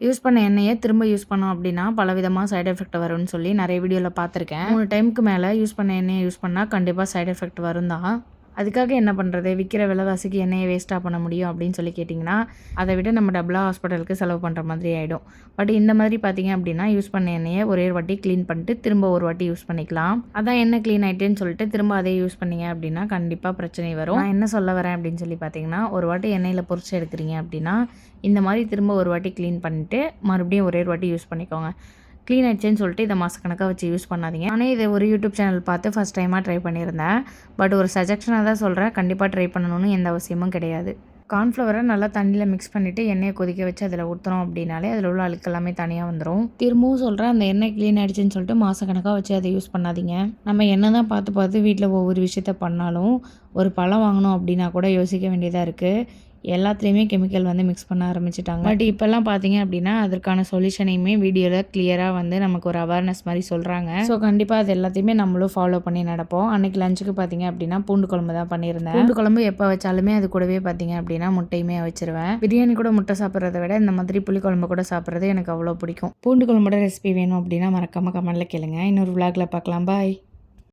Use பண்ண எண்ணெயை திரும்ப யூஸ் பண்ணோம் அப்படின்னா பலவிதமாக சைடு எஃபெக்ட் வரும்னு சொல்லி நிறைய வீடியோவில் பார்த்துருக்கேன். 3 டைமுக்கு மேலே யூஸ் பண்ண எண்ணெயை யூஸ் பண்ணால் கண்டிப்பாக சைடு எஃபெக்ட் வரும் தான். அதுக்காக என்ன பண்ணுறது, விற்கிற விலைவாசிக்கு எண்ணெயை வேஸ்ட்டாக பண்ண முடியும் அப்படின்னு சொல்லி கேட்டிங்கன்னா, அதை விட நம்ம டபுளாக ஹாஸ்பிட்டலுக்கு செலவு பண்ணுற மாதிரி ஆகிடும். பட் இந்த மாதிரி பார்த்தீங்க அப்படின்னா யூஸ் பண்ண எண்ணெயை ஒரே ஒரு வாட்டி க்ளீன் பண்ணிட்டு திரும்ப ஒரு வாட்டி யூஸ் பண்ணிக்கலாம். அதான் எண்ணெய் க்ளீன் ஆகிட்டேன்னு சொல்லிட்டு திரும்ப அதே யூஸ் பண்ணீங்க அப்படின்னா கண்டிப்பாக பிரச்சனை வரும். நான் என்ன சொல்ல வரேன் அப்படின்னு சொல்லி பார்த்தீங்கன்னா, ஒரு வாட்டி எண்ணெயில் பொரிச்சு எடுக்கிறீங்க அப்படின்னா இந்த மாதிரி திரும்ப ஒரு வாட்டி க்ளீன் பண்ணிட்டு மறுபடியும் ஒரே ஒரு வாட்டி யூஸ் பண்ணிக்கோங்க. க்ளீன் ஆகிடுச்சேன்னு சொல்லிட்டு இதை மாதக்கணக்காக வச்சு யூஸ் பண்ணாதீங்க. நானே இதை ஒரு யூடியூப் சேனல் பார்த்து ஃபஸ்ட் டைமாக ட்ரை பண்ணியிருந்தேன். பட் ஒரு சஜஷனாக தான் சொல்கிறேன், கண்டிப்பாக ட்ரை பண்ணணும்னு எந்த அவசியமும் கிடையாது. கார்ன்ஃப்ளவரை நல்லா தண்ணியில் மிக்ஸ் பண்ணிவிட்டு எண்ணெயை கொதிக்க வச்சு அதில் ஊற்றுறோம் அப்படின்னாலே அதில் உள்ள அழுக்கு எல்லாமே தனியாக வந்துடும். திரும்பவும் சொல்கிறேன், அந்த எண்ணெய் க்ளீன் ஆகிடுச்சின்னு சொல்லிட்டு மாதக்கணக்காக வச்சு அதை யூஸ் பண்ணாதீங்க. நம்ம என்ன தான் பார்த்து பார்த்து வீட்டில் ஒவ்வொரு விஷயத்த பண்ணாலும் ஒரு பழம் வாங்கணும் அப்படின்னா கூட யோசிக்க வேண்டியதாக இருக்குது. எல்லாத்துலேயுமே கெமிக்கல் வந்து மிக்ஸ் பண்ண ஆரம்பிச்சிட்டாங்க. பட் இப்போல்லாம் பார்த்தீங்க அப்படின்னா அதற்கான சொல்யூஷனையுமே வீடியோவில் கிளியராக வந்து நமக்கு ஒரு அவேர்னஸ் மாதிரி சொல்கிறாங்க. ஸோ கண்டிப்பாக அது எல்லாத்தையுமே நம்மளும் ஃபாலோ பண்ணி நடப்போம். அன்றைக்கி லஞ்சுக்கு பார்த்தீங்க அப்படின்னா பூண்டு குழம்பு தான் பண்ணியிருந்தேன். பூண்டு குழம்பு எப்போ வச்சாலுமே அது கூடவே பார்த்தீங்க அப்படின்னா முட்டையுமே வச்சிருவேன். பிரியாணி கூட முட்டை சாப்பிட்றத விட இந்த மாதிரி புளிக்குழம்பு கூட சாப்பிட்றது எனக்கு அவ்வளோ பிடிக்கும். பூண்டு குழம்போட ரெசிபி வேணும் அப்படின்னா மறக்காமல் கமெண்ட்டில் கேளுங்க. இன்னொரு விளாகில் பார்க்கலாம். பாய்.